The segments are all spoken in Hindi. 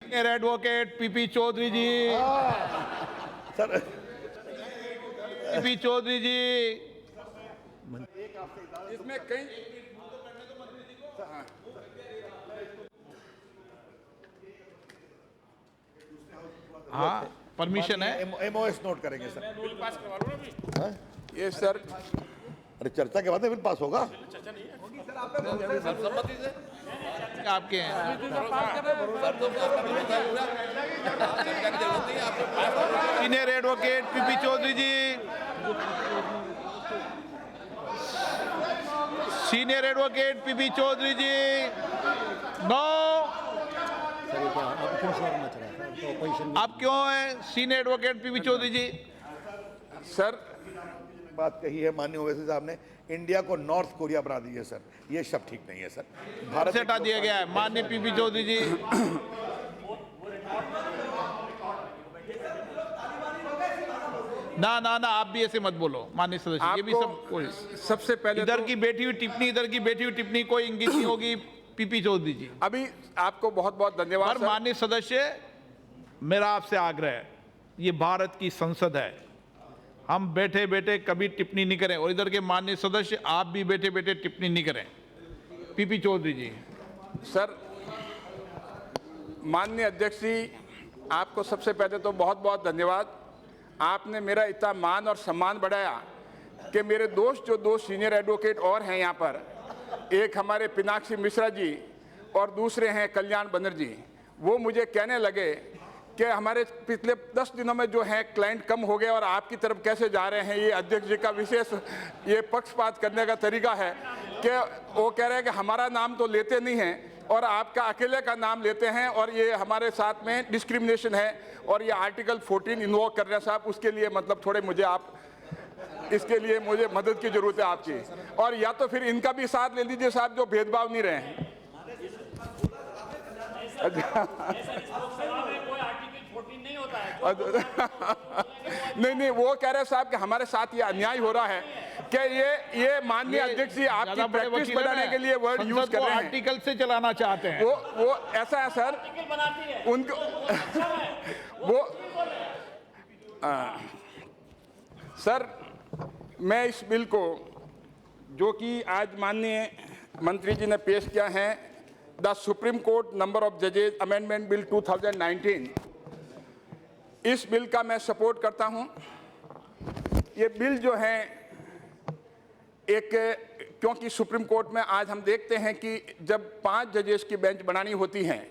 सीनियर एडवोकेट पीपी चौधरी जी, सर पीपी चौधरी जी। इसमें कई हाँ, परमिशन है। एमओएस नोट करेंगे सर। बिल पास करवा लो ना अभी। हाँ? ये सर अरे चर्चा के बाद में बिल पास होगा। सर्वसम्मति से आपके हैं सीनियर एडवोकेट पीपी चौधरी जी, सीनियर एडवोकेट पीपी चौधरी जी। नो, आप क्यों हैं सीनियर एडवोकेट पीपी चौधरी जी? सर बात कही है माननीय ओवैसी साहब ने, इंडिया को नॉर्थ कोरिया बना दीजिए सर, ये सब ठीक नहीं है सर। भारत से हटा दिया गया है माननीय पीपी चौधरी जी। ना ना ना, आप भी ऐसे मत बोलो माननीय सदस्य, ये भी सब सबसे पहले इधर तो की बैठी हुई टिप्पणी, इधर की बैठी हुई टिप्पणी कोई इंगित नहीं होगी पीपी चौधरी जी। अभी आपको बहुत बहुत धन्यवाद पर सर। माननीय सदस्य, मेरा आपसे आग्रह है, ये भारत की संसद है, हम बैठे बैठे कभी टिप्पणी नहीं करें, और इधर के माननीय सदस्य आप भी बैठे बैठे टिप्पणी नहीं करें। पीपी चौधरी जी। सर माननीय अध्यक्ष जी, आपको सबसे पहले तो बहुत बहुत धन्यवाद। आपने मेरा इतना मान और सम्मान बढ़ाया कि मेरे दोस्त जो दो सीनियर एडवोकेट और हैं यहाँ पर, एक हमारे पिनाक्षी मिश्रा जी और दूसरे हैं कल्याण बनर्जी, वो मुझे कहने लगे कि हमारे पिछले 10 दिनों में जो है क्लाइंट कम हो गए और आपकी तरफ कैसे जा रहे हैं। ये अध्यक्ष जी का विशेष ये पक्षपात करने का तरीका है कि वो कह रहे हैं कि हमारा नाम तो लेते नहीं हैं और आपका अकेले का नाम लेते हैं, और ये हमारे साथ में डिस्क्रिमिनेशन है, और ये आर्टिकल 14 इन्वोक कर रहे हैं साहब। उसके लिए मतलब थोड़े मुझे आप, इसके लिए मुझे मदद की जरूरत है आपकी, और या तो फिर इनका भी साथ ले लीजिए साहब जो भेदभाव नहीं रहे हैं। नहीं नहीं, वो कह रहे साहब कि हमारे साथ ये अन्याय हो रहा है कि ये माननीय अध्यक्ष जी आपकी प्रैक्टिस बनाने के लिए वर्ड यूज कर रहे हैं, आर्टिकल से चलाना चाहते हैं। वो ऐसा है सर उनको वो सर मैं इस बिल को जो कि आज माननीय मंत्री जी ने पेश किया है, the Supreme Court number of जजेज अमेंडमेंट बिल 2019, इस बिल का मैं सपोर्ट करता हूं। ये बिल जो है एक, क्योंकि सुप्रीम कोर्ट में आज हम देखते हैं कि जब 5 जजेस की बेंच बनानी होती हैं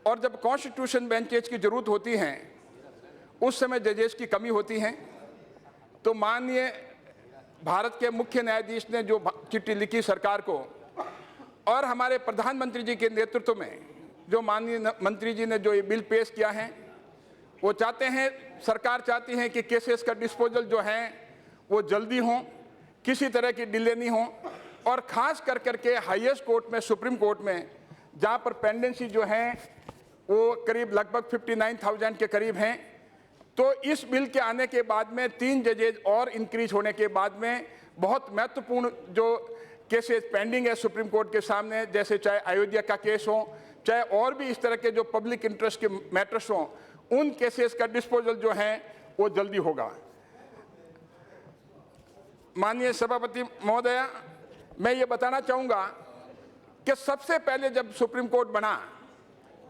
और जब कॉन्स्टिट्यूशन बेंचेस की जरूरत होती है उस समय जजेस की कमी होती है। तो माननीय भारत के मुख्य न्यायाधीश ने जो चिट्ठी लिखी सरकार को, और हमारे प्रधानमंत्री जी के नेतृत्व में जो माननीय मंत्री जी ने जो ये बिल पेश किया है, वो चाहते हैं, सरकार चाहती है कि केसेस का डिस्पोजल जो है वो जल्दी हो, किसी तरह की डिले नहीं हो, और खास कर करके हाईएस्ट कोर्ट में, सुप्रीम कोर्ट में, जहाँ पर पेंडेंसी जो है वो करीब लगभग 59,000 के करीब हैं। तो इस बिल के आने के बाद में 3 जजेज और इंक्रीज होने के बाद में बहुत महत्वपूर्ण जो केसेस पेंडिंग है सुप्रीम कोर्ट के सामने, जैसे चाहे अयोध्या का केस हो, चाहे और भी इस तरह के जो पब्लिक इंटरेस्ट के मैटर्स हों, उन केसेस का डिस्पोजल जो है वो जल्दी होगा। माननीय सभापति महोदया, मैं ये बताना चाहूँगा कि सबसे पहले जब सुप्रीम कोर्ट बना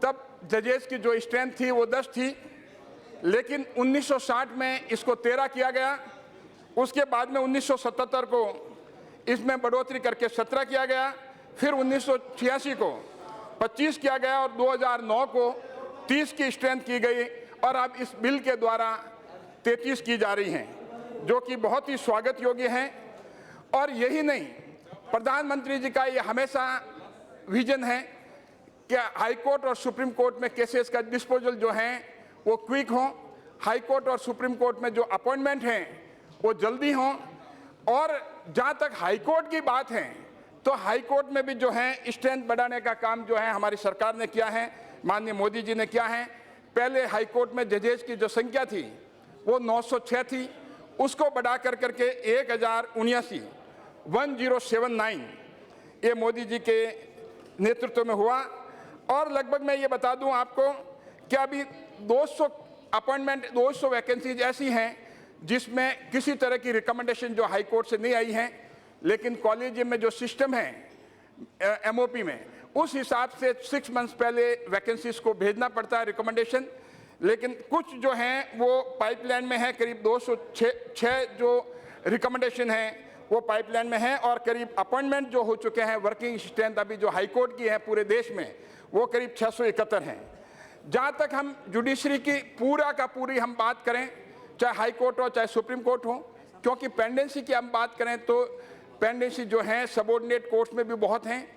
तब जजेस की जो स्ट्रेंथ थी वो 10 थी, लेकिन 1960 में इसको 13 किया गया, उसके बाद में 1977 को इसमें बढ़ोतरी करके 17 किया गया, फिर 1986 को 25 किया गया और 2009 को 30 की स्ट्रेंथ की गई, और अब इस बिल के द्वारा 33 की जा रही हैं, जो कि बहुत ही स्वागत योग्य है। और यही नहीं, प्रधानमंत्री जी का ये हमेशा विजन है कि हाई कोर्ट और सुप्रीम कोर्ट में केसेस का डिस्पोजल जो है वो क्विक हो, हाई कोर्ट और सुप्रीम कोर्ट में जो अपॉइंटमेंट हैं वो जल्दी हों, और जहाँ तक हाई कोर्ट की बात है तो हाई कोर्ट में भी जो है स्ट्रेंथ बढ़ाने का काम जो है हमारी सरकार ने किया है, माननीय मोदी जी ने किया है। पहले हाई कोर्ट में जजेस की जो संख्या थी वो 906 थी, उसको बढ़ा कर करके 1079 ये मोदी जी के नेतृत्व में हुआ। और लगभग मैं ये बता दूं आपको कि अभी 200 अपॉइंटमेंट 200 वैकेंसीज ऐसी हैं जिसमें किसी तरह की रिकमेंडेशन जो हाई कोर्ट से नहीं आई है, लेकिन कॉलेजियम में जो सिस्टम है एमओपी में, उस हिसाब से 6 मंथ्स पहले वैकेंसीज को भेजना पड़ता है रिकमेंडेशन। लेकिन कुछ जो हैं वो पाइपलाइन में है, करीब 206 जो रिकमेंडेशन हैं वो पाइपलाइन में है, और करीब अपॉइंटमेंट जो हो चुके हैं वर्किंग स्ट्रेंथ अभी जो हाई कोर्ट की है पूरे देश में वो करीब 671 हैं। जहाँ तक हम जुडिशरी की पूरा का पूरी हम बात करें, चाहे हाई कोर्ट हो चाहे सुप्रीम कोर्ट हो, क्योंकि पेंडेंसी की हम बात करें तो पेंडेंसी जो है सबऑर्डिनेट कोर्ट्स में भी बहुत हैं,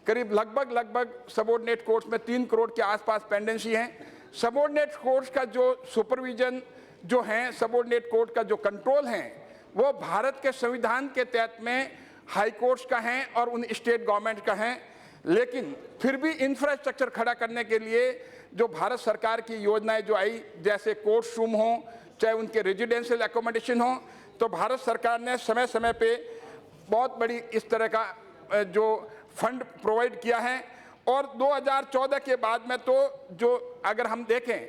करीब लगभग सबऑर्डिनेट कोर्ट्स में 3 करोड़ के आसपास पेंडेंसी है। सबऑर्डिनेट कोर्ट्स का जो सुपरविजन जो है, सबऑर्डिनेट कोर्ट का जो कंट्रोल है वो भारत के संविधान के तहत में हाई कोर्ट्स का है और उन स्टेट गवर्नमेंट का है। लेकिन फिर भी इंफ्रास्ट्रक्चर खड़ा करने के लिए जो भारत सरकार की योजनाएं जो आई, जैसे कोर्ट रूम हो चाहे उनके रेजिडेंशियल एकोमोडेशन हो, तो भारत सरकार ने समय समय पे बहुत बड़ी इस तरह का जो फंड प्रोवाइड किया है। और 2014 के बाद में तो जो अगर हम देखें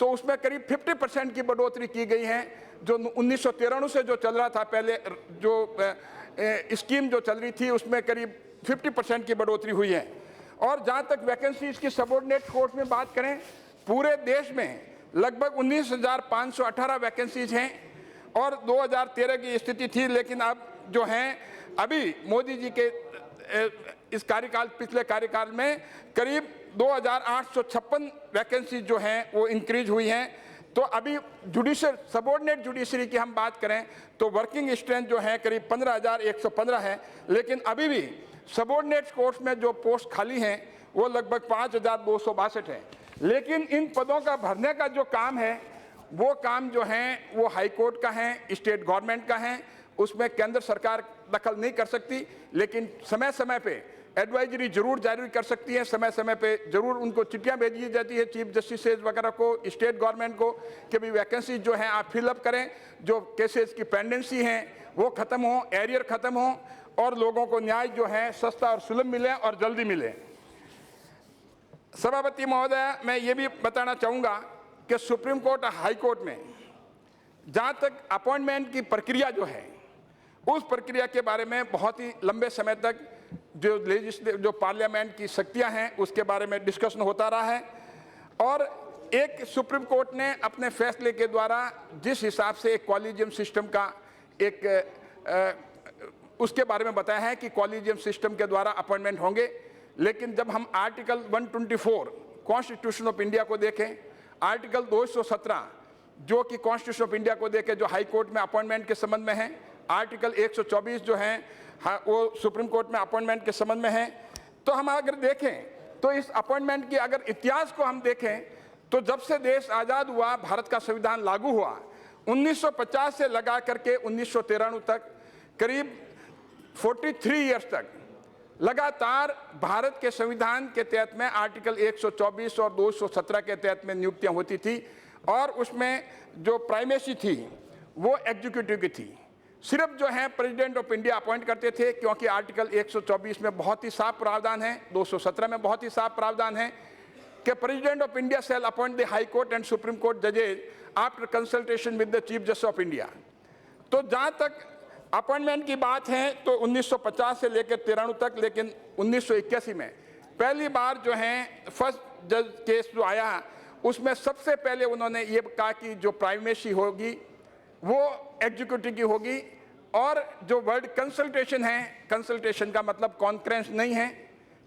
तो उसमें करीब 50% की बढ़ोतरी की गई है। जो 1993 से जो चल रहा था पहले जो स्कीम जो चल रही थी उसमें करीब 50% की बढ़ोतरी हुई है। और जहाँ तक वैकेंसीज की सबऑर्डिनेट कोर्ट में बात करें, पूरे देश में लगभग 19,518 वैकेंसीज हैं और 2013 की स्थिति थी। लेकिन अब जो हैं अभी मोदी जी के इस कार्यकाल पिछले कार्यकाल में करीब 2,856 वैकेंसीज जो हैं वो इंक्रीज हुई हैं। तो अभी जुडिशल सबऑर्डिनेट जुडिशरी की हम बात करें तो वर्किंग स्ट्रेंथ जो है करीब 15,115 है, लेकिन अभी भी सबऑर्डिनेट कोर्ट्स में जो पोस्ट खाली हैं वो लगभग 5,262 है। लेकिन इन पदों का भरने का जो काम है वो काम जो है वो हाई कोर्ट का है, स्टेट गवर्नमेंट का है, उसमें केंद्र सरकार दखल नहीं कर सकती। लेकिन समय समय पे एडवाइजरी जरूर जारी कर सकती है, समय समय पे जरूर उनको चिट्ठियां भेजी जाती है चीफ जस्टिसेज वगैरह को, स्टेट गवर्नमेंट को, कि भी वैकेंसी जो है आप फिलअप करें, जो केसेस की पेंडेंसी हैं वो खत्म हो, एरियर खत्म हो और लोगों को न्याय जो है सस्ता और सुलभ मिले और जल्दी मिले। सभापति महोदय, मैं ये भी बताना चाहूँगा कि सुप्रीम कोर्ट और हाई कोर्ट में जहाँ तक अपॉइंटमेंट की प्रक्रिया जो है उस प्रक्रिया के बारे में बहुत ही लंबे समय तक जो पार्लियामेंट की शक्तियां हैं उसके बारे में डिस्कशन होता रहा है। और एक सुप्रीम कोर्ट ने अपने फैसले के द्वारा जिस हिसाब से एक कॉलेजियम सिस्टम का उसके बारे में बताया है कि कॉलेजियम सिस्टम के द्वारा अपॉइंटमेंट होंगे। लेकिन जब हम आर्टिकल 124 कॉन्स्टिट्यूशन ऑफ इंडिया को देखें, आर्टिकल 217 जो कि कॉन्स्टिट्यूशन ऑफ इंडिया को देखें जो हाई कोर्ट में अपॉइंटमेंट के संबंध में है, आर्टिकल 124 जो है वो सुप्रीम कोर्ट में अपॉइंटमेंट के संबंध में है। तो हम अगर देखें तो इस अपॉइंटमेंट की अगर इतिहास को हम देखें तो जब से देश आज़ाद हुआ, भारत का संविधान लागू हुआ, 1950 से लगा करके 1993 तक करीब 43 ईयर्स तक लगातार भारत के संविधान के तहत में आर्टिकल 124 और 217 के तहत में नियुक्तियां होती थी। और उसमें जो प्राइमेसी थी वो एग्जीक्यूटिव की थी। सिर्फ जो है प्रेसिडेंट ऑफ इंडिया अपॉइंट करते थे, क्योंकि आर्टिकल 124 में बहुत ही साफ प्रावधान है, 217 में बहुत ही साफ प्रावधान है कि president of India shall appoint the high court and supreme court जजेज after consultation with the chief justice of India. तो जहाँ तक अपॉइंटमेंट की बात है तो 1950 से लेकर 93 तक, लेकिन 1981 में पहली बार जो है फर्स्ट जज केस जो आया उसमें सबसे पहले उन्होंने ये कहा कि जो प्राइमेसी होगी वो एग्जीक्यूटिव की होगी। और जो वर्ड कंसल्टेशन है, कंसल्टेशन का मतलब कॉन्फ्रेंस नहीं है,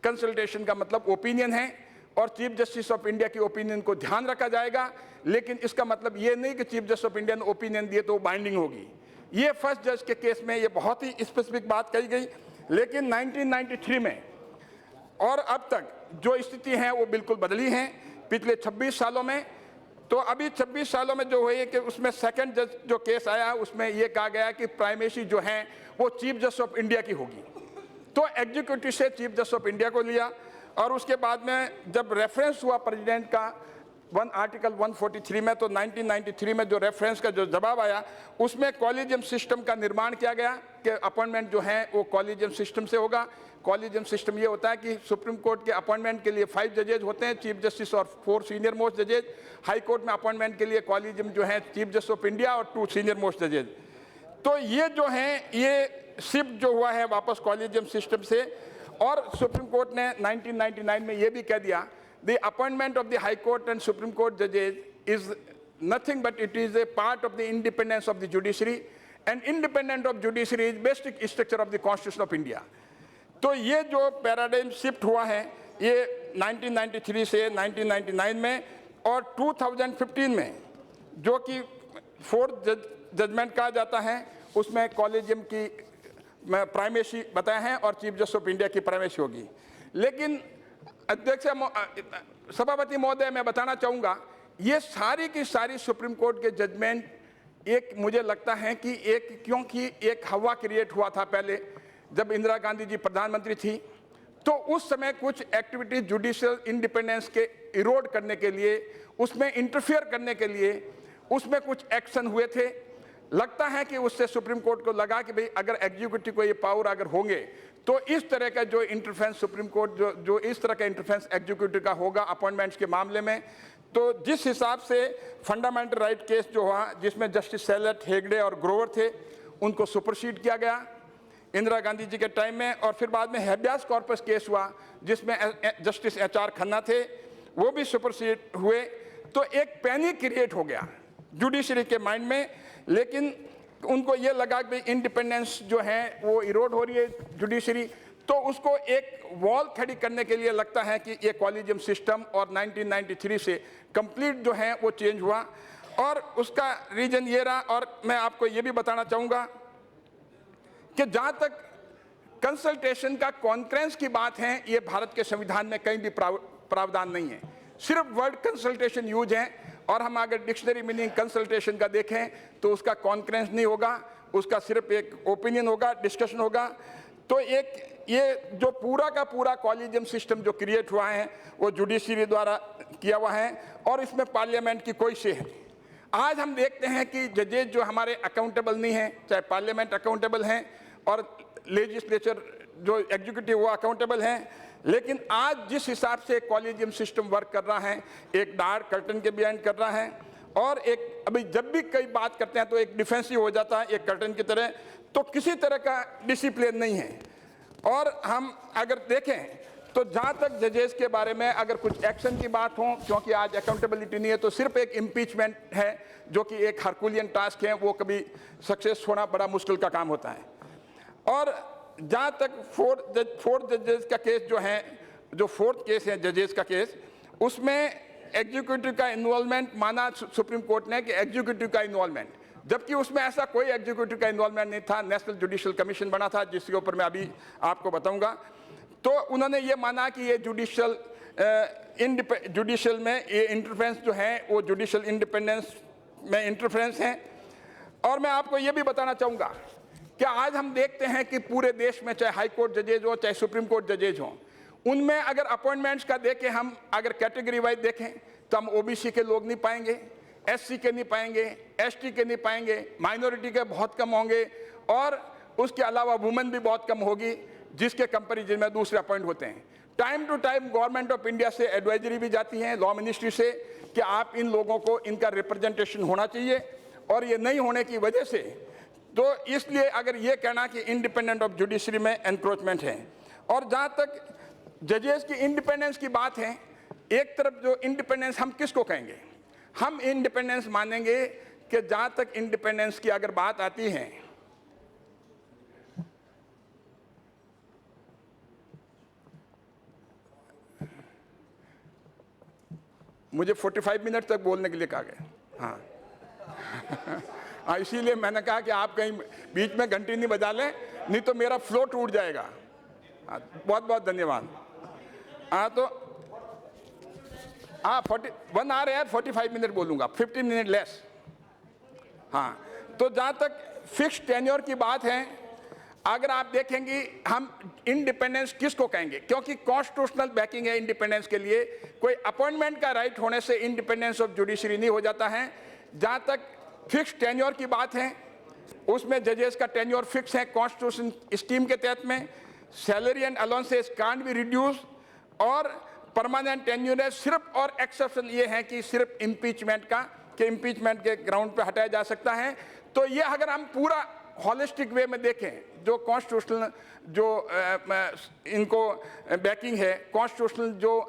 कंसल्टेशन का मतलब ओपिनियन है और चीफ जस्टिस ऑफ इंडिया की ओपिनियन को ध्यान रखा जाएगा। लेकिन इसका मतलब ये नहीं कि चीफ जस्टिस ऑफ इंडिया ने ओपिनियन दिए तो बाइंडिंग होगी। ये फर्स्ट जज के केस में ये बहुत ही स्पेसिफिक बात कही गई। लेकिन 1993 में और अब तक जो स्थिति है वो बिल्कुल बदली है पिछले 26 सालों में। तो अभी 26 सालों में जो हुई कि उसमें सेकंड जज जो केस आया उसमें ये कहा गया कि प्राइमेसी जो है वो चीफ जस्टिस ऑफ इंडिया की होगी। तो एग्जीक्यूटिव से चीफ जस्टिस ऑफ इंडिया को लिया और उसके बाद में जब रेफरेंस हुआ प्रेसिडेंट का आर्टिकल 143 में, तो 1993 में जो रेफरेंस का जो जवाब आया उसमें कॉलेजियम सिस्टम का निर्माण किया गया कि अपॉइंटमेंट जो है वो कॉलेजियम सिस्टम से होगा। कॉलेजियम सिस्टम ये होता है कि सुप्रीम कोर्ट के अपॉइंटमेंट के लिए 5 जजेज होते हैं, चीफ जस्टिस और 4 सीनियर मोस्ट जजेज। हाई कोर्ट में अपॉइंटमेंट के लिए कॉलेजियम जो है चीफ जस्टिस ऑफ इंडिया और 2 सीनियर मोस्ट जजेज। तो ये जो है ये शिफ्ट जो हुआ है वापस कॉलेजियम सिस्टम से, और सुप्रीम कोर्ट ने 1999 में ये भी कह दिया the appointment of the High Court and Supreme Court judges is nothing but it is a part of the independence of the judiciary, and independent of judiciary is basic structure of the Constitution of India. तो ये जो पैराडाइम शिफ्ट हुआ है ये 1993 से 1999 में, और 2015 में जो कि 4th जजमेंट कहा जाता है उसमें कॉलेजियम की प्राइमेसी बताया है और चीफ जस्टिस ऑफ इंडिया की प्राइमेसी होगी। लेकिन अध्यक्ष सभापति महोदय, मैं बताना चाहूँगा ये सारी की सारी सुप्रीम कोर्ट के जजमेंट एक मुझे लगता है कि एक, क्योंकि एक हवा क्रिएट हुआ था पहले जब इंदिरा गांधी जी प्रधानमंत्री थी, तो उस समय कुछ एक्टिविटीज जुडिशियल इंडिपेंडेंस के इरोड करने के लिए, उसमें इंटरफेयर करने के लिए उसमें कुछ एक्शन हुए थे। लगता है कि उससे सुप्रीम कोर्ट को लगा कि भाई अगर एग्जीक्यूटिव को ये पावर अगर होंगे तो इस तरह का जो इंटरफेरेंस सुप्रीम कोर्ट जो इस तरह का इंटरफेरेंस एग्जीक्यूटिव का होगा अपॉइंटमेंट्स के मामले में, तो जिस हिसाब से फंडामेंटल राइट केस जो हुआ जिसमें जस्टिस सेलेट, हेगड़े और ग्रोवर थे उनको सुपरसीड किया गया इंदिरा गांधी जी के टाइम में, और फिर बाद में हैबियस कॉर्पस केस हुआ जिसमें जस्टिस HR खन्ना थे, वो भी सुपरसीड हुए। तो एक पैनिक क्रिएट हो गया जुडिशरी के माइंड में, लेकिन उनको ये लगा कि इंडिपेंडेंस जो है वो इरोड हो रही है जुडिशरी, तो उसको एक वॉल खड़ी करने के लिए लगता है कि ये कॉलेजियम सिस्टम और 1993 से कंप्लीट जो है वो चेंज हुआ, और उसका रीजन ये रहा। और मैं आपको ये भी बताना चाहूँगा कि जहाँ तक कंसल्टेशन का कॉन्फ्रेंस की बात है, ये भारत के संविधान में कहीं भी प्रावधान नहीं है, सिर्फ वर्ड कंसल्टेशन यूज है। और हम अगर डिक्शनरी मीनिंग कंसल्टेशन का देखें तो उसका कॉन्फ्रेंस नहीं होगा, उसका सिर्फ एक ओपिनियन होगा, डिस्कशन होगा। तो एक ये जो पूरा का पूरा कॉलेजियम सिस्टम जो क्रिएट हुआ है वो जुडिशरी द्वारा किया हुआ है, और इसमें पार्लियामेंट की कोई से है। आज हम देखते हैं कि जजेज जो हमारे अकाउंटेबल नहीं हैं, चाहे पार्लियामेंट अकाउंटेबल हैं और लेजिस्लेचर जो एग्जीक्यूटिव वो अकाउंटेबल हैं, लेकिन आज जिस हिसाब से कॉलेजियम सिस्टम वर्क कर रहा है, एक डार्क कर्टन के बिहाइंड कर रहा है, और एक अभी जब भी कई बात करते हैं तो एक डिफेंसिव हो जाता है एक कर्टन की तरह, तो किसी तरह का डिसिप्लिन नहीं है। और हम अगर देखें तो जहाँ तक जजेस के बारे में अगर कुछ एक्शन की बात हो, क्योंकि आज अकाउंटेबिलिटी नहीं है, तो सिर्फ एक इम्पीचमेंट है जो कि एक हरकुलियन टास्क है, वो कभी सक्सेस होना बड़ा मुश्किल का काम होता है। और जहाँ तक 4 जजेस का केस जो है, जो 4th केस है जजेस का केस, उसमें एग्जीक्यूटिव का इन्वॉल्वमेंट माना सुप्रीम कोर्ट ने कि एग्जीक्यूटिव का इन्वॉल्वमेंट, जबकि उसमें ऐसा कोई एग्जीक्यूटिव का इन्वॉल्वमेंट नहीं था। नेशनल जुडिशियल कमीशन बना था जिसके ऊपर मैं अभी आपको बताऊंगा। तो उन्होंने ये माना कि ये जुडिशियल में ये इंटरफेरेंस जो है वो जुडिशियल इंडिपेंडेंस में इंटरफेरेंस है। और मैं आपको ये भी बताना चाहूँगा कि आज हम देखते हैं कि पूरे देश में चाहे हाई कोर्ट जजेज हो चाहे सुप्रीम कोर्ट जजेज हों, उनमें अगर अपॉइंटमेंट्स का देखें, हम अगर कैटेगरी वाइज देखें तो हम OBC के लोग नहीं पाएंगे, SC के नहीं पाएंगे, ST के नहीं पाएंगे, माइनॉरिटी के बहुत कम होंगे, और उसके अलावा वुमेन भी बहुत कम होगी जिसके कंपेरिजन में दूसरे अपॉइंट होते हैं। Time to time government of India से एडवाइजरी भी जाती है लॉ मिनिस्ट्री से कि आप इन लोगों को इनका रिप्रेजेंटेशन होना चाहिए, और ये नहीं होने की वजह से तो इसलिए अगर ये कहना कि इंडिपेंडेंट ऑफ जुडिशरी में एनक्रोचमेंट है। और जहाँ तक जजेस की इंडिपेंडेंस की बात है, एक तरफ जो इंडिपेंडेंस हम किसको कहेंगे, हम इंडिपेंडेंस मानेंगे कि जहाँ तक इंडिपेंडेंस की अगर बात आती है, मुझे 45 मिनट तक बोलने के लिए कहा गया। हाँ, इसीलिए मैंने कहा कि आप कहीं बीच में घंटी नहीं बजा लें, नहीं तो मेरा फ्लो टूट जाएगा। बहुत बहुत धन्यवाद। हाँ, तो हाँ 41 आ रहे हैं, 45 मिनट बोलूँगा, 15 मिनट लेस। हाँ, तो जहाँ तक फिक्स टेन्योर की बात है, अगर आप देखेंगे हम इंडिपेंडेंस किसको कहेंगे, क्योंकि कॉन्स्टिट्यूशनल बैकिंग है इंडिपेंडेंस के लिए। कोई अपॉइंटमेंट का राइट होने से इंडिपेंडेंस ऑफ जुडिशरी नहीं हो जाता है। जहां तक फिक्स टेन्योर की बात है, उसमें जजेस का टेन्योर फिक्स है कॉन्स्टिट्यूशन स्कीम के तहत में। Salary and allowances can't be reduce और परमानेंट टेन्योर है। सिर्फ और एक्सेप्शन ये है कि सिर्फ इम्पीचमेंट का, कि इम्पीचमेंट के ग्राउंड पे हटाया जा सकता है। तो ये अगर हम पूरा हॉलिस्टिक वे में देखें, जो कॉन्स्टिट्यूशनल जो इनको बैकिंग है, कॉन्स्टिट्यूशनल जो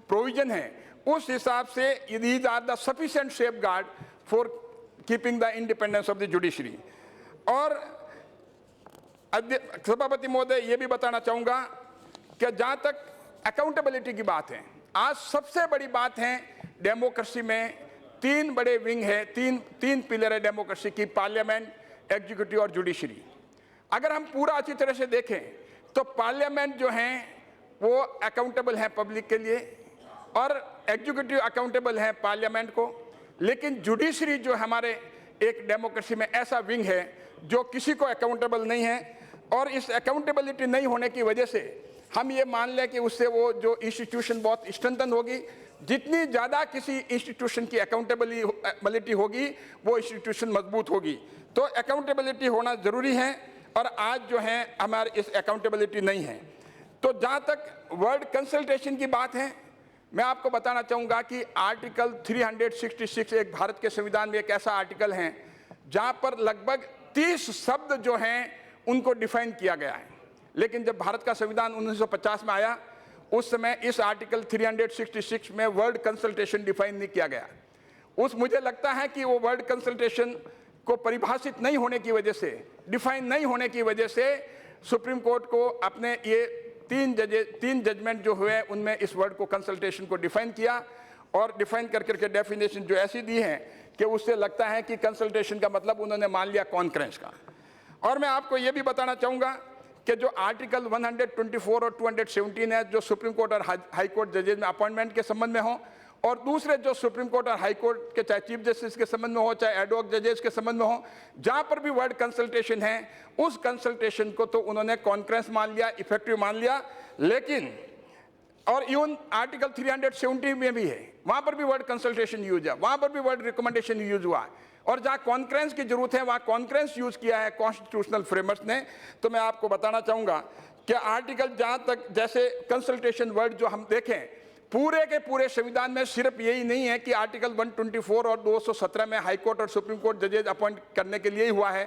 प्रोविजन है, उस हिसाब से these are the sufficient safeguard for keeping the independence of the judiciary. और सभापति महोदय ये भी बताना चाहूंगा कि जहां तक अकाउंटेबिलिटी की बात है, आज सबसे बड़ी बात है डेमोक्रेसी में तीन बड़े विंग है, तीन पिलर है डेमोक्रेसी की, पार्लियामेंट, एग्जीक्यूटिव और जुडिशरी। अगर हम पूरा अच्छी तरह से देखें तो पार्लियामेंट जो है वो अकाउंटेबल है पब्लिक के लिए और एग्जीक्यूटिव अकाउंटेबल है पार्लियामेंट को, लेकिन जुडिशरी जो हमारे एक डेमोक्रेसी में ऐसा विंग है जो किसी को अकाउंटेबल नहीं है। और इस अकाउंटेबिलिटी नहीं होने की वजह से हम ये मान लें कि उससे वो जो इंस्टीट्यूशन बहुत स्ट्रेंथन होगी। जितनी ज़्यादा किसी इंस्टीट्यूशन की अकाउंटेबिलिटी होगी वो इंस्टीट्यूशन मजबूत होगी। तो अकाउंटेबिलिटी होना ज़रूरी है और आज जो है हमारे इस अकाउंटेबिलिटी नहीं है। तो जहाँ तक वर्ड कंसल्टेशन की बात है, मैं आपको बताना चाहूँगा कि आर्टिकल 366 एक भारत के संविधान में एक ऐसा आर्टिकल है जहाँ पर लगभग 30 शब्द जो हैं उनको डिफाइन किया गया है। लेकिन जब भारत का संविधान 1950 में आया, उस समय इस आर्टिकल 366 में वर्ड कंसल्टेशन डिफाइन नहीं किया गया। मुझे लगता है कि वो वर्ड कंसल्टेशन को परिभाषित नहीं होने की वजह से, डिफाइन नहीं होने की वजह से सुप्रीम कोर्ट को अपने ये तीन जजमेंट जो हुए उनमें इस वर्ड को कंसल्टेशन को डिफाइन किया और डिफाइन कर करके डेफिनेशन जो ऐसी दी है कि उससे लगता है कि कंसल्टेशन का मतलब उन्होंने मान लिया कॉन्फ्रेंस का। और मैं आपको ये भी बताना चाहूँगा कि जो आर्टिकल 124 और 217 है जो सुप्रीम कोर्ट और हाई कोर्ट जजेज में अपॉइंटमेंट के संबंध में हो, और दूसरे जो सुप्रीम कोर्ट और हाई कोर्ट के चाहे चीफ जस्टिस के संबंध में हो, चाहे एडवोक जजेस के संबंध में हो, जहां पर भी वर्ड कंसल्टेशन है उस कंसल्टेशन को तो उन्होंने कॉन्फ्रेंस मान लिया, इफेक्टिव मान लिया। लेकिन और इवन आर्टिकल 370 में भी है, वहां पर भी वर्ड कंसल्टेशन यूज है, वहां पर भी वर्ड रिकमेंडेशन यूज हुआ है। और जहां कॉन्फ्रेंस की जरूरत है वहां कॉन्फ्रेंस यूज किया है कॉन्स्टिट्यूशनल फ्रेमर्स ने। तो मैं आपको बताना चाहूंगा कि आर्टिकल जहां तक जैसे कंसल्टेशन वर्ड जो हम देखें पूरे के पूरे संविधान में सिर्फ यही नहीं है कि आर्टिकल 124 और 217 में हाई कोर्ट और सुप्रीम कोर्ट जजेज अपॉइंट करने के लिए ही हुआ है।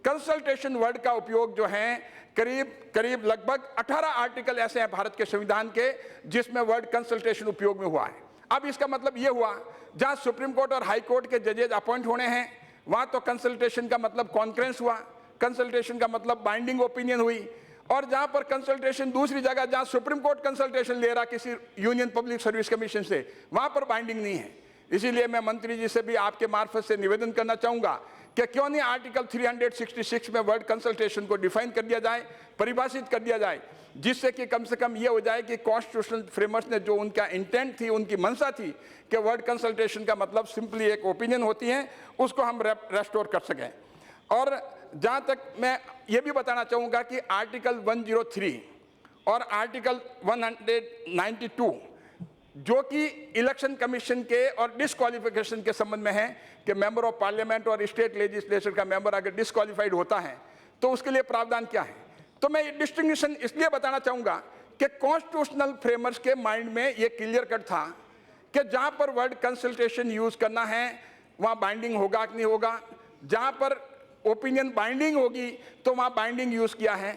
कंसल्टेशन वर्ड का उपयोग जो है करीब लगभग 18 आर्टिकल ऐसे हैं भारत के संविधान के जिसमें वर्ड कंसल्टेशन उपयोग में हुआ है। अब इसका मतलब ये हुआ जहां सुप्रीम कोर्ट और हाई कोर्ट के जजेज अपॉइंट होने हैं वहां तो कंसल्टेशन का मतलब कॉन्फ्रेंस हुआ, कंसल्टेशन का मतलब बाइंडिंग ओपिनियन हुई। और जहां पर कंसल्टेशन दूसरी जगह जहां सुप्रीम कोर्ट कंसल्टेशन ले रहा किसी यूनियन पब्लिक सर्विस कमीशन से, वहां पर बाइंडिंग नहीं है। इसीलिए मैं मंत्री जी से भी आपके मार्फत से निवेदन करना चाहूंगा कि क्यों नहीं आर्टिकल 366 में वर्ड कंसल्टेशन को डिफाइन कर दिया जाए, परिभाषित कर दिया जाए, जिससे कि कम से कम ये हो जाए कि कॉन्स्टिट्यूशनल फ्रेमर्स ने जो उनका इंटेंट थी, उनकी मंशा थी कि वर्ड कंसल्टेशन का मतलब सिंपली एक ओपिनियन होती है, उसको हम रेस्टोर कर सकें। और जहां तक मैं ये भी बताना चाहूँगा कि आर्टिकल 103 और आर्टिकल 192 जो कि इलेक्शन कमीशन के और डिस्क्वालिफिकेशन के संबंध में है कि मेंबर ऑफ पार्लियामेंट और स्टेट लेजिस्लेचर का मेंबर अगर डिस्क्वालिफाइड होता है तो उसके लिए प्रावधान क्या है। तो मैं ये डिस्टिंग्विशन इसलिए बताना चाहूँगा कि कॉन्स्टिट्यूशनल फ्रेमर्स के माइंड में ये क्लियर कट था कि जहाँ पर वर्ड कंसल्टेशन यूज करना है वहाँ बाइंडिंग होगा कि नहीं होगा, जहाँ पर ओपिनियन बाइंडिंग होगी तो वहाँ बाइंडिंग यूज किया है।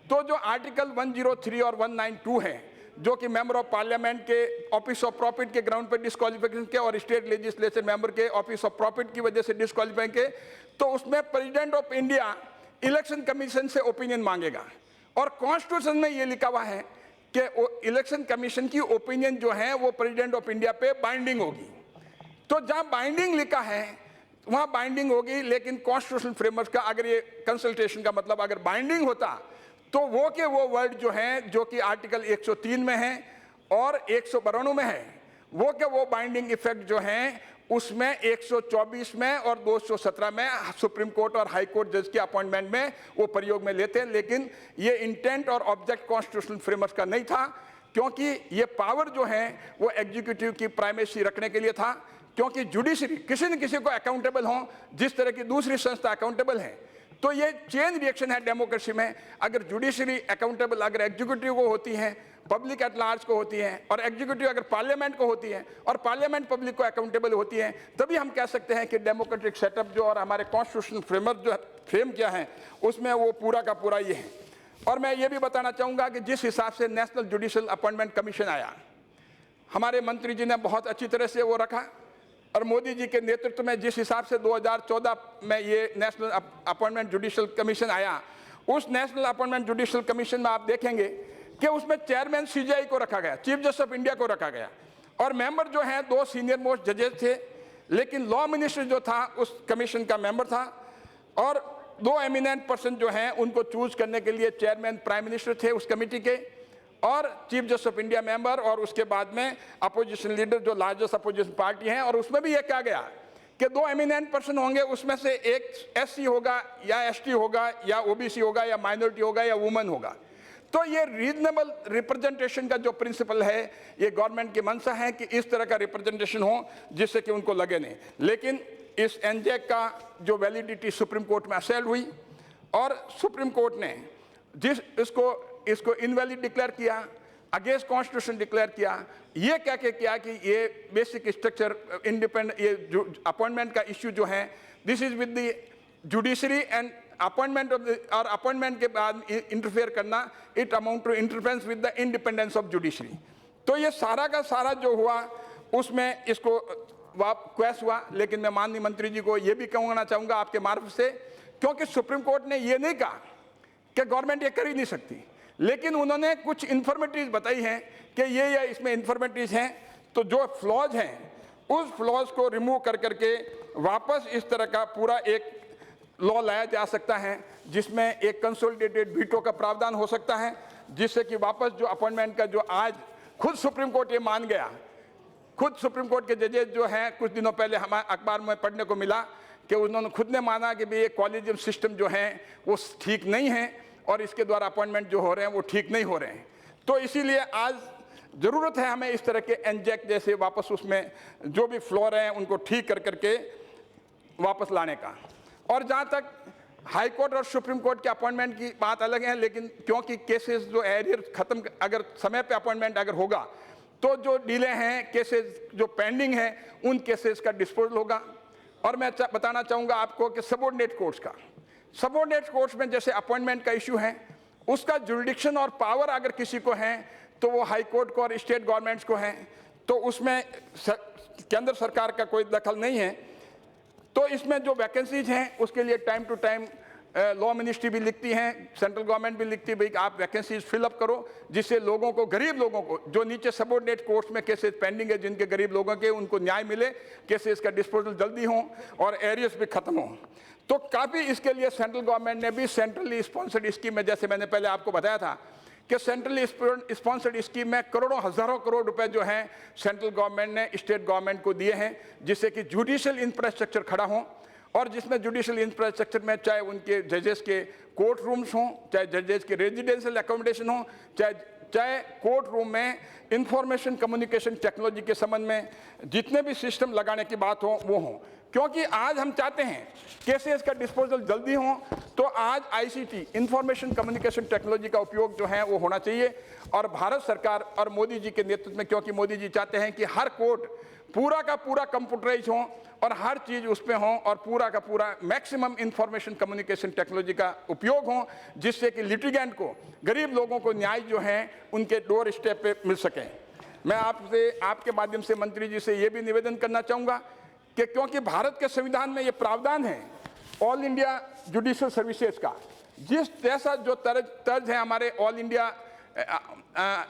तो जो आर्टिकल 103 और 192 है जो कि मेंबर ऑफ पार्लियामेंट के ऑफिस ऑफ प्रॉफिट के ग्राउंड पर डिस्क्वालिफिकेशन के और स्टेट लेजिस्लेचर मेंबर के ऑफिस ऑफ प्रॉफिट की वजह से डिस्क्वालीफाई के, तो उसमें president of India election commission से ओपिनियन मांगेगा। और कॉन्स्टिट्यूशन में ये लिखा हुआ है कि इलेक्शन कमीशन की ओपिनियन जो है वो प्रेसिडेंट ऑफ इंडिया पे बाइंडिंग होगी। तो जहां बाइंडिंग लिखा है वहां बाइंडिंग होगी, लेकिन कॉन्स्टिट्यूशनल फ्रेमवर्क का अगर ये कंसल्टेशन का मतलब अगर बाइंडिंग होता तो वो के वो वर्ड जो हैं जो कि आर्टिकल 103 में है और 192 में है, वो के वो बाइंडिंग इफेक्ट जो हैं उसमें 124 में और 217 में सुप्रीम कोर्ट और हाई कोर्ट जज के अपॉइंटमेंट में वो प्रयोग में लेते हैं, लेकिन ये इंटेंट और ऑब्जेक्ट कॉन्स्टिट्यूशनल फ्रेमवर्क का नहीं था, क्योंकि ये पावर जो है वो एग्जीक्यूटिव की प्राइमेसी रखने के लिए था, क्योंकि जुडिशरी किसी न किसी को अकाउंटेबल हो, जिस तरह की दूसरी संस्था अकाउंटेबल है। तो ये चेन रिएक्शन है डेमोक्रेसी में। अगर जुडिशरी अकाउंटेबल अगर एग्जीक्यूटिव को होती है, पब्लिक एट लार्ज को होती है, और एग्जीक्यूटिव अगर पार्लियामेंट को होती है, और पार्लियामेंट पब्लिक को अकाउंटेबल होती है, तभी हम कह सकते हैं कि डेमोक्रेटिक सेटअप जो और हमारे कॉन्स्टिट्यूशनल फ्रेमवर्क जो फ्रेम किया है उसमें वो पूरा का पूरा ये है। और मैं ये भी बताना चाहूँगा कि जिस हिसाब से नेशनल जुडिशियल अपॉइंटमेंट कमीशन आया, हमारे मंत्री जी ने बहुत अच्छी तरह से वो रखा, और मोदी जी के नेतृत्व में जिस हिसाब से 2014 में ये नेशनल अपॉइंटमेंट जुडिशियल कमीशन आया, उस नेशनल अपॉइंटमेंट जुडिशियल कमीशन में आप देखेंगे कि उसमें चेयरमैन सीजीआई को रखा गया, चीफ जस्टिस ऑफ इंडिया को रखा गया, और मेंबर जो हैं 2 सीनियर मोस्ट जजेस थे, लेकिन लॉ मिनिस्टर जो था उस कमीशन का मेंबर था, और 2 एमिनेंट पर्सन जो हैं उनको चूज करने के लिए चेयरमैन प्राइम मिनिस्टर थे उस कमेटी के, और chief justice of India member, और उसके बाद में अपोजिशन लीडर जो लार्जेस्ट अपोजिशन पार्टी हैं। और उसमें भी ये कहा गया कि 2 एमिनेंट पर्सन होंगे, उसमें से एक एससी होगा या एसटी होगा या ओबीसी होगा या माइनॉरिटी होगा या वुमन होगा। तो ये रीजनेबल रिप्रेजेंटेशन का जो प्रिंसिपल है, ये गवर्नमेंट की मंशा है कि इस तरह का रिप्रेजेंटेशन हो जिससे कि उनको लगे नहीं। लेकिन इस एनजेक का जो वैलिडिटी सुप्रीम कोर्ट में असेल हुई, और सुप्रीम कोर्ट ने जिस इसको इनवैलिड डिक्लेयर किया, अगेंस्ट कॉन्स्टिट्यूशन डिक्लेयर किया, ये कह के किया कि ये बेसिक स्ट्रक्चर इंडिपेंडेंट, ये जो अपॉइंटमेंट का इश्यू जो है, this is with the judiciary and appointment of और अपॉइंटमेंट के बाद इंटरफेयर करना, it amount to interference with the independence of judiciary. तो ये सारा का सारा जो हुआ उसमें इसको क्वेश हुआ। लेकिन मैं माननीय मंत्री जी को ये भी कहना चाहूँगा आपके मार्फत से, क्योंकि सुप्रीम कोर्ट ने ये नहीं कहा कि गवर्नमेंट ये कर ही नहीं सकती, लेकिन उन्होंने कुछ इन्फॉर्मेटिव बताई हैं कि ये इसमें इन्फॉर्मेटिव हैं, तो जो फ्लॉज हैं उस फ्लॉज को रिमूव कर करके वापस इस तरह का पूरा एक लॉ लाया जा सकता है, जिसमें एक कंसोलिडेटेड वीटो का प्रावधान हो सकता है, जिससे कि वापस जो अपॉइंटमेंट का जो आज खुद सुप्रीम कोर्ट ये मान गया, खुद सुप्रीम कोर्ट के जजेस जो हैं, कुछ दिनों पहले हमारे अखबार में पढ़ने को मिला कि उन्होंने खुद ने माना कि भाई ये कॉलेजियम सिस्टम जो है वो ठीक नहीं है, और इसके द्वारा अपॉइंटमेंट जो हो रहे हैं वो ठीक नहीं हो रहे हैं। तो इसीलिए आज ज़रूरत है हमें इस तरह के एनजेक जैसे वापस उसमें जो भी फ्लॉर हैं उनको ठीक कर करके वापस लाने का। और जहाँ तक हाई कोर्ट और सुप्रीम कोर्ट के अपॉइंटमेंट की बात अलग है, लेकिन क्योंकि केसेस जो एरियर खत्म, अगर समय पे अपॉइंटमेंट अगर होगा तो जो डिले हैं, केसेस जो पेंडिंग हैं, उन केसेस का डिस्पोजल होगा। और मैं बताना चाहूँगा आपको कि सबऑर्डिनेट कोर्ट्स में जैसे अपॉइंटमेंट का इशू है, उसका जुरिडिक्शन और पावर अगर किसी को है तो वो हाई कोर्ट को और स्टेट गवर्नमेंट्स को है, तो उसमें केंद्र सरकार का कोई दखल नहीं है। तो इसमें जो वैकेंसीज हैं उसके लिए time to time law ministry भी लिखती हैं, सेंट्रल गवर्नमेंट भी लिखती है भाई आप वैकेंसीज फिलअप करो, जिससे लोगों को, गरीब लोगों को, जो नीचे सबऑर्डिनेट कोर्ट्स में केसेस पेंडिंग है, जिनके गरीब लोगों के, उनको न्याय मिले, केसेस का डिस्पोजल जल्दी हो और एरियर्स भी खत्म हो। तो काफ़ी इसके लिए सेंट्रल गवर्नमेंट ने भी सेंट्रली स्पॉन्सर्ड स्कीम में, जैसे मैंने पहले आपको बताया था कि सेंट्रली स्पॉन्सर्ड स्कीम में करोड़ों हज़ारों करोड़ रुपए जो हैं सेंट्रल गवर्नमेंट ने स्टेट गवर्नमेंट को दिए हैं, जिससे कि जुडिशियल इंफ्रास्ट्रक्चर खड़ा हो, और जिसमें जुडिशियल इंफ्रास्ट्रक्चर में चाहे उनके जजेस के कोर्ट रूम्स हों, चाहे जजेस के रेजिडेंशियल एकोमोडेशन हो, चाहे कोर्ट रूम में इंफॉर्मेशन कम्युनिकेशन टेक्नोलॉजी के संबंध में जितने भी सिस्टम लगाने की बात हो वो हों। क्योंकि आज हम चाहते हैं केसेस का डिस्पोजल जल्दी हो, तो आज आईसीटी, इंफॉर्मेशन कम्युनिकेशन टेक्नोलॉजी का उपयोग जो है वो होना चाहिए। और भारत सरकार और मोदी जी के नेतृत्व में, क्योंकि मोदी जी चाहते हैं कि हर कोर्ट पूरा का पूरा कंप्यूटराइज हो और हर चीज़ उस पर हो, और पूरा का पूरा मैक्सिमम इंफॉर्मेशन कम्युनिकेशन टेक्नोलॉजी का उपयोग हो, जिससे कि लिटिगेंट को, गरीब लोगों को न्याय जो है उनके डोर स्टेप पे मिल सके। मैं आपसे, आपके माध्यम से मंत्री जी से ये भी निवेदन करना चाहूँगा कि क्योंकि भारत के संविधान में ये प्रावधान है ऑल इंडिया जुडिशियल सर्विसेज का, जिस जैसा जो तर्ज है हमारे all India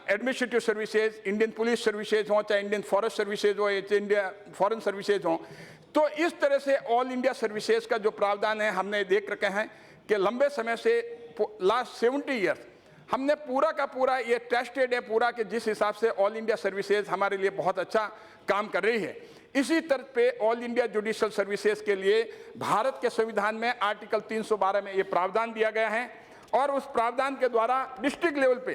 administrative services, Indian police services हो, चाहे इंडियन फॉरेस्ट सर्विसेज हो, चाहे इंडिया फॉरेन सर्विसेज हो, तो इस तरह से ऑल इंडिया सर्विसेज का जो प्रावधान है हमने देख रखे हैं कि लंबे समय से लास्ट 70 ईयर्स हमने पूरा का पूरा ये टेस्टेड है पूरा, कि जिस हिसाब से ऑल इंडिया सर्विसेज हमारे लिए बहुत अच्छा काम कर रही है। इसी तर्ज पे ऑल इंडिया जुडिशियल सर्विसेज के लिए भारत के संविधान में आर्टिकल 312 में ये प्रावधान दिया गया है और उस प्रावधान के द्वारा डिस्ट्रिक्ट लेवल पे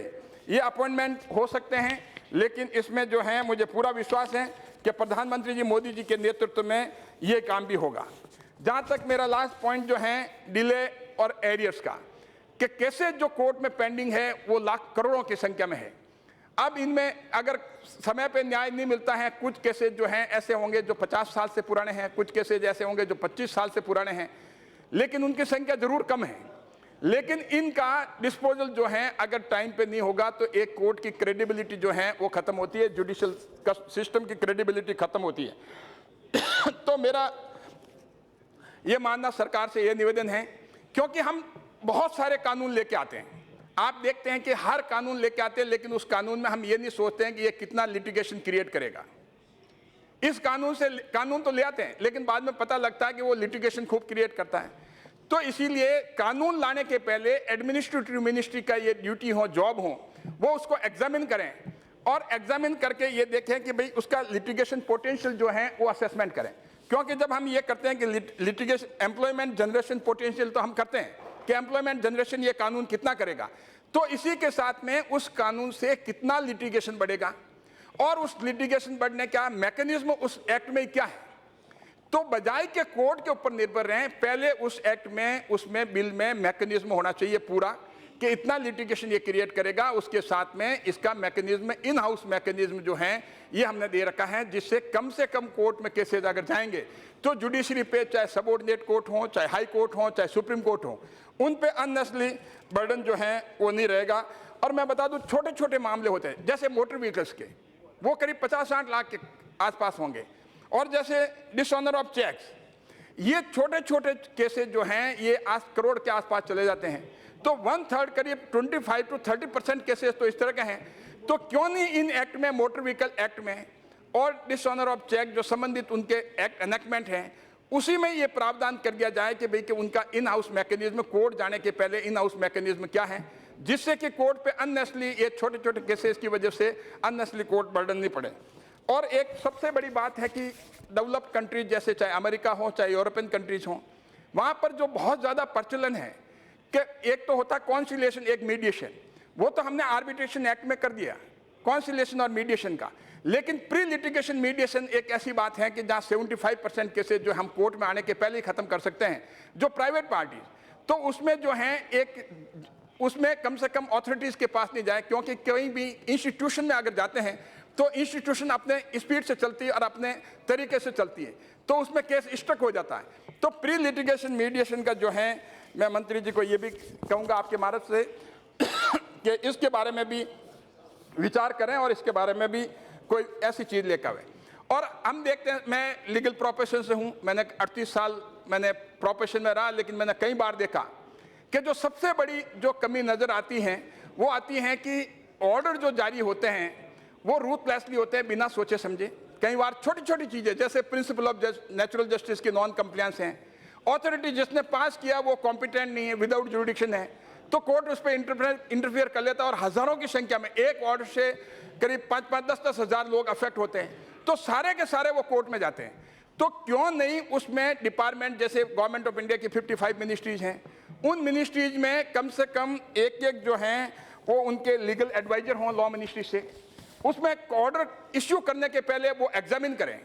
ये अपॉइंटमेंट हो सकते हैं। लेकिन इसमें जो है मुझे पूरा विश्वास है कि प्रधानमंत्री जी मोदी जी के नेतृत्व में ये काम भी होगा। जहाँ तक मेरा लास्ट पॉइंट जो है डिले और एरियर्स का, कि केसेस जो कोर्ट में पेंडिंग है वो लाख करोड़ों की संख्या में है। अब इनमें अगर समय पे न्याय नहीं मिलता है, कुछ केसेस जो हैं ऐसे होंगे जो 50 साल से पुराने हैं, कुछ केसेस ऐसे होंगे जो 25 साल से पुराने हैं, लेकिन उनकी संख्या जरूर कम है। लेकिन इनका डिस्पोजल जो है अगर टाइम पे नहीं होगा तो एक कोर्ट की क्रेडिबिलिटी जो है वो खत्म होती है, जुडिशियल सिस्टम की क्रेडिबिलिटी खत्म होती है। तो मेरा ये मानना सरकार से ये निवेदन है, क्योंकि हम बहुत सारे कानून लेके आते हैं, आप देखते हैं कि हर कानून लेके आते हैं, लेकिन उस कानून में हम ये नहीं सोचते हैं कि ये कितना लिटिगेशन क्रिएट करेगा। इस कानून तो ले आते हैं, लेकिन बाद में पता लगता है कि वो लिटिगेशन खूब क्रिएट करता है। तो इसीलिए कानून लाने के पहले एडमिनिस्ट्रेटिव मिनिस्ट्री का ये ड्यूटी हो, जॉब हो, वो उसको एग्जामिन करें और एग्जामिन करके ये देखें कि भाई उसका लिटिगेशन पोटेंशियल जो है वो असेसमेंट करें। क्योंकि जब हम ये करते हैं कि लिटिगेशन एम्प्लॉयमेंट जनरेशन पोटेंशियल तो हम करते हैं कि एम्प्लॉयमेंट जनरेशन ये कानून कितना करेगा, तो इसी के साथ में उस कानून से कितना लिटिगेशन बढ़ेगा और उस लिटिगेशन बढ़ने का मैकेनिज्म उस एक्ट में क्या है। तो बजाय के कोर्ट के ऊपर निर्भर रहें, पहले उस एक्ट में, उसमें बिल में मैकेनिज्म होना चाहिए पूरा कि इतना लिटिगेशन ये क्रिएट करेगा, उसके साथ में इसका मैकेनिज्म, इन हाउस मैकेनिज्म जो है ये हमने दे रखा है, जिससे कम से कम कोर्ट में केसेज अगर जाएंगे तो जुडिशरी पे, चाहे सबऑर्डिनेट कोर्ट हो, चाहे हाई कोर्ट हो, चाहे सुप्रीम कोर्ट हो, उन पे अननेसेसरी बर्डन जो है वो नहीं रहेगा। और मैं बता दूं, छोटे छोटे मामले होते हैं जैसे मोटर व्हीकल्स के, वो करीब 50-60 लाख के आसपास होंगे, और जैसे डिसऑनर ऑफ चेक्स, ये छोटे छोटे केसेज जो हैं ये 8 करोड़ के आसपास चले जाते हैं। तो 1/3 करीब 25 to 30% केसेस तो इस तरह के हैं। तो क्यों नहीं इन एक्ट में, मोटर व्हीकल एक्ट में और डिसऑनर ऑफ चेक जो संबंधित उनके एक्ट एनेक्टमेंट हैं, उसी में ये प्रावधान कर दिया जाए कि भाई कि उनका इन हाउस मैकेनिज्म, कोर्ट जाने के पहले इन हाउस मैकेनिज्म क्या है, जिससे कि कोर्ट पे अननेसेसरी ये छोटे छोटे केसेस की वजह से अननेसेसरी कोर्ट बर्डन नहीं पड़े। और एक सबसे बड़ी बात है कि डेवलप्ड कंट्रीज जैसे चाहे अमेरिका हो, चाहे यूरोपियन कंट्रीज हो, वहाँ पर जो बहुत ज़्यादा प्रचलन है कि एक तो होता कॉन्सिलिएशन, एक मीडिएशन, वो तो हमने आर्बिट्रेशन एक्ट में कर दिया कॉन्सिलिएशन और मीडिएशन का। लेकिन प्री लिटिगेशन मीडिएशन एक ऐसी बात है कि जहाँ 75% केसेज जो हम कोर्ट में आने के पहले ही खत्म कर सकते हैं, जो प्राइवेट पार्टी, तो उसमें जो है एक, उसमें कम से कम अथॉरिटीज़ के पास नहीं जाए, क्योंकि कहीं भी इंस्टीट्यूशन में अगर जाते हैं तो इंस्टीट्यूशन अपने स्पीड से चलती है और अपने तरीके से चलती है, तो उसमें केस स्टक हो जाता है। तो प्री लिटिगेशन मीडिएशन का जो है, मैं मंत्री जी को ये भी कहूँगा आपके माध्यम से कि इसके बारे में भी विचार करें और इसके बारे में भी कोई ऐसी चीज़ लेकर आए। और हम देखते हैं, मैं लीगल प्रोफेशन से हूँ, मैंने 38 साल मैंने प्रोफेशन में रहा, लेकिन मैंने कई बार देखा कि जो सबसे बड़ी जो कमी नज़र आती है वो आती है कि ऑर्डर जो जारी होते हैं वो रूथलेसली होते हैं, बिना सोचे समझे। कई बार छोटी छोटी चीज़ें जैसे प्रिंसिपल ऑफ नेचुरल जस्टिस की नॉन कंप्लायंस हैं, अथॉरिटी जिसने पास किया वो कॉम्पिटेंट नहीं है, विदाउट जुरिडिक्शन है, तो कोर्ट उस पर इंटरफेयर कर लेता है और हज़ारों की संख्या में एक ऑर्डर से करीब 5-5, 10-10 हज़ार लोग अफेक्ट होते हैं, तो सारे के सारे वो कोर्ट में जाते हैं। तो क्यों नहीं उसमें डिपार्टमेंट, जैसे गवर्नमेंट ऑफ इंडिया की 55 मिनिस्ट्रीज हैं, उन मिनिस्ट्रीज में कम से कम एक जो हैं वो उनके लीगल एडवाइजर हों लॉ मिनिस्ट्री से, उसमें ऑर्डर इश्यू करने के पहले वो एग्जामिन करें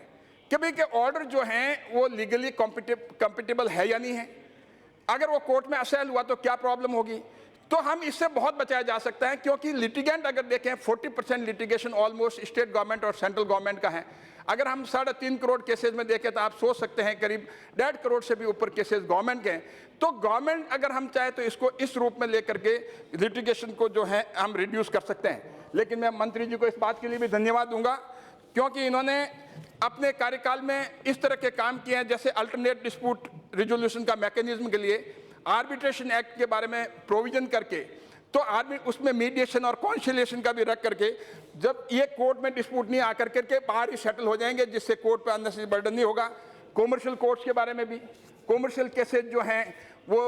कि भाई के ऑर्डर जो हैं वो लीगली कॉम्पिटेबल है या नहीं है। अगर वो कोर्ट में असेल हुआ तो क्या प्रॉब्लम होगी। तो हम इससे बहुत बचाया जा सकता है, क्योंकि लिटिगेंट अगर देखें 40% लिटिगेशन ऑलमोस्ट स्टेट गवर्नमेंट और सेंट्रल गवर्नमेंट का है। अगर हम 3.5 करोड़ केसेज में देखें तो आप सोच सकते हैं करीब 1.5 करोड़ से भी ऊपर केसेज गवर्नमेंट के हैं। तो गवर्नमेंट अगर हम चाहे तो इसको इस रूप में लेकर के लिटिगेशन को जो है हम रिड्यूस कर सकते हैं। लेकिन मैं मंत्री जी को इस बात के लिए भी धन्यवाद दूंगा, क्योंकि इन्होंने अपने कार्यकाल में इस तरह के काम किए हैं, जैसे अल्टरनेट डिस्प्यूट रिजोल्यूशन का मैकेनिज्म के लिए आर्बिट्रेशन एक्ट के बारे में प्रोविजन करके, तो उसमें मीडिएशन और कॉन्सिलिएशन का भी रख करके, जब ये कोर्ट में डिस्प्यूट नहीं आकर करके बाहर ही सेटल हो जाएंगे, जिससे कोर्ट पे अननेसेसरी बर्डन नहीं होगा। कॉमर्शियल कोर्ट्स के बारे में भी, कॉमर्शियल केसेज जो हैं वो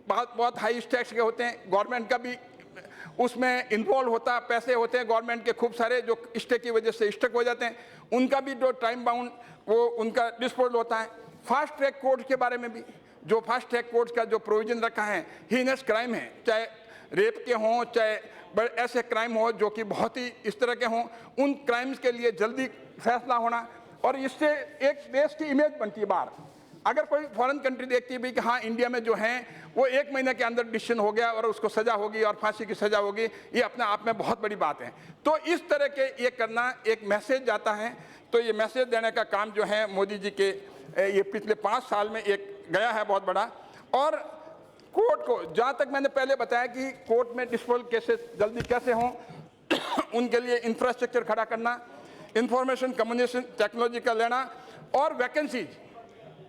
बहुत हाई स्टेक्स के होते हैं, गवर्नमेंट का भी उसमें इन्वॉल्व होता, पैसे होते हैं गवर्नमेंट के खूब सारे जो स्टे की वजह से स्टक हो जाते हैं, उनका भी जो टाइम बाउंड वो उनका डिस्पोजल होता है। फास्ट ट्रैक कोर्ट के बारे में भी, जो फास्ट ट्रैक कोर्ट का जो प्रोविजन रखा है, हीनस क्राइम है, चाहे रेप के हों, चाहे बड़े ऐसे क्राइम हो जो कि बहुत ही इस तरह के हों, उन क्राइम्स के लिए जल्दी फैसला होना, और इससे एक देश की इमेज बनती है बाहर। अगर कोई फॉरेन कंट्री देखती है भी कि हाँ इंडिया में जो है वो 1 महीने के अंदर डिसीजन हो गया और उसको सजा होगी और फांसी की सजा होगी, ये अपने आप में बहुत बड़ी बात है। तो इस तरह के ये करना एक मैसेज जाता है। तो ये मैसेज देने का काम जो है मोदी जी के ये पिछले 5 साल में एक गया है बहुत बड़ा। और कोर्ट को, जहाँ तक मैंने पहले बताया कि कोर्ट में डिस्पोजल केसेस जल्दी कैसे हों, उनके लिए इंफ्रास्ट्रक्चर खड़ा करना, इंफॉर्मेशन कम्युनिकेशन टेक्नोलॉजी का लेना, और वैकेंसीज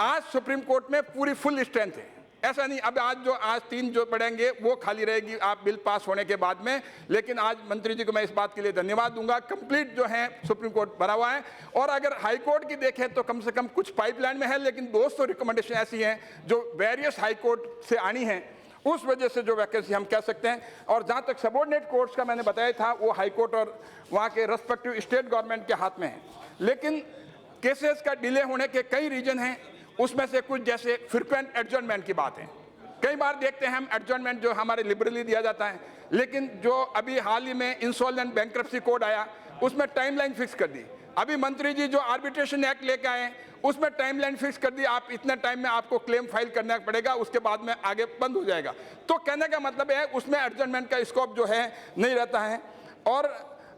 आज सुप्रीम कोर्ट में पूरी फुल स्ट्रेंथ है। ऐसा नहीं अब आज 3 जो पढ़ेंगे वो खाली रहेगी आप बिल पास होने के बाद में, लेकिन आज मंत्री जी को मैं इस बात के लिए धन्यवाद दूंगा, कंप्लीट जो है सुप्रीम कोर्ट भरा हुआ है। और अगर हाई कोर्ट की देखें तो कम से कम कुछ पाइपलाइन में है, लेकिन 200 रिकमेंडेशन ऐसी हैं जो वेरियस हाई कोर्ट से आनी है, उस वजह से जो वैकेंसी हम कह सकते हैं। और जहाँ तक सबॉर्डिनेट कोर्ट्स का मैंने बताया था, वो हाई कोर्ट और वहाँ के रेस्पेक्टिव स्टेट गवर्नमेंट के हाथ में है। लेकिन केसेस का डिले होने के कई रीजन हैं, उसमें से कुछ जैसे फ्रीक्वेंट एडजर्नमेंट की बात है। कई बार देखते हैं हम एडजर्नमेंट जो हमारे लिबरली दिया जाता है, लेकिन जो अभी हाल ही में इंसॉल्वेंट बैंक्रप्सी कोड आया उसमें टाइमलाइन फिक्स कर दी। अभी मंत्री जी जो आर्बिट्रेशन एक्ट लेके आए उसमें टाइमलाइन फिक्स कर दी, आप इतने टाइम में आपको क्लेम फाइल करना पड़ेगा, उसके बाद में आगे बंद हो जाएगा। तो कहने का मतलब है उसमें एडजर्नमेंट का स्कोप जो है नहीं रहता है। और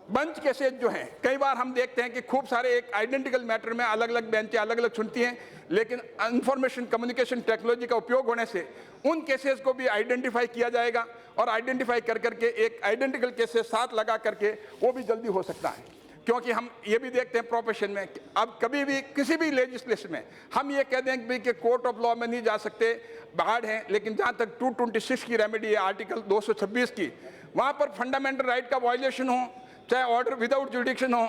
बेंच केसेज जो हैं, कई बार हम देखते हैं कि खूब सारे एक आइडेंटिकल मैटर में अलग अलग बेंचें अलग अलग चुनती हैं, लेकिन इंफॉर्मेशन कम्युनिकेशन टेक्नोलॉजी का उपयोग होने से उन केसेस को भी आइडेंटिफाई किया जाएगा, और आइडेंटिफाई कर करके एक आइडेंटिकल केसेस साथ लगा करके वो भी जल्दी हो सकता है। क्योंकि हम ये भी देखते हैं प्रोफेशन में, अब कभी भी किसी भी लेजिस्लेशन में हम ये कह दें कि कोर्ट ऑफ लॉ में नहीं जा सकते, बाढ़ है, लेकिन जहाँ तक 226 की रेमेडी है, आर्टिकल 226 की, वहाँ पर फंडामेंटल राइट का वायलेशन हो, चाहे ऑर्डर विदाउट जुडिक्शन हो,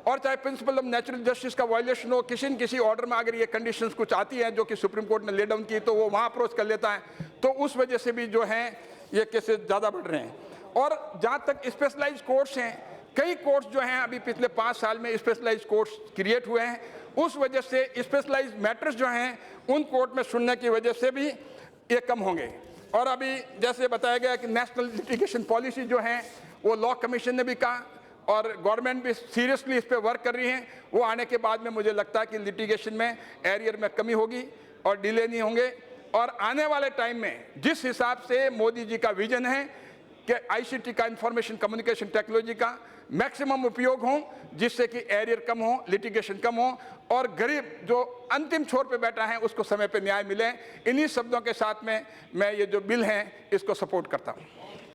और चाहे प्रिंसिपल ऑफ नेचुरल जस्टिस का वायलेशन हो, किसी न किसी ऑर्डर में अगर ये कंडीशंस कुछ आती हैं जो कि सुप्रीम कोर्ट ने ले डाउन की, तो वो वहाँ अप्रोच कर लेता है। तो उस वजह से भी जो है ये केसेस ज़्यादा बढ़ रहे हैं। और जहाँ तक स्पेशलाइज्ड कोर्ट्स हैं, कई कोर्ट्स जो हैं अभी पिछले 5 साल में स्पेशलाइज्ड कोर्ट्स क्रिएट हुए हैं, उस वजह से स्पेशलाइज्ड मैटर्स जो हैं उन कोर्ट में सुनने की वजह से भी ये कम होंगे। और अभी जैसे बताया गया कि नेशनल लिटिगेशन पॉलिसी जो है वो लॉ कमीशन ने भी कहा, और गवर्नमेंट भी सीरियसली इस पर वर्क कर रही है। वो आने के बाद में मुझे लगता है कि लिटिगेशन में एरियर में कमी होगी और डिले नहीं होंगे। और आने वाले टाइम में जिस हिसाब से मोदी जी का विजन है कि आईसीटी का, इंफॉर्मेशन कम्युनिकेशन टेक्नोलॉजी का मैक्सिमम उपयोग हो, जिससे कि एरियर कम हो, लिटिगेशन कम हो, और गरीब जो अंतिम छोर पे बैठा है उसको समय पे न्याय मिले, इन्हीं शब्दों के साथ में मैं ये जो बिल है इसको सपोर्ट करता हूँ।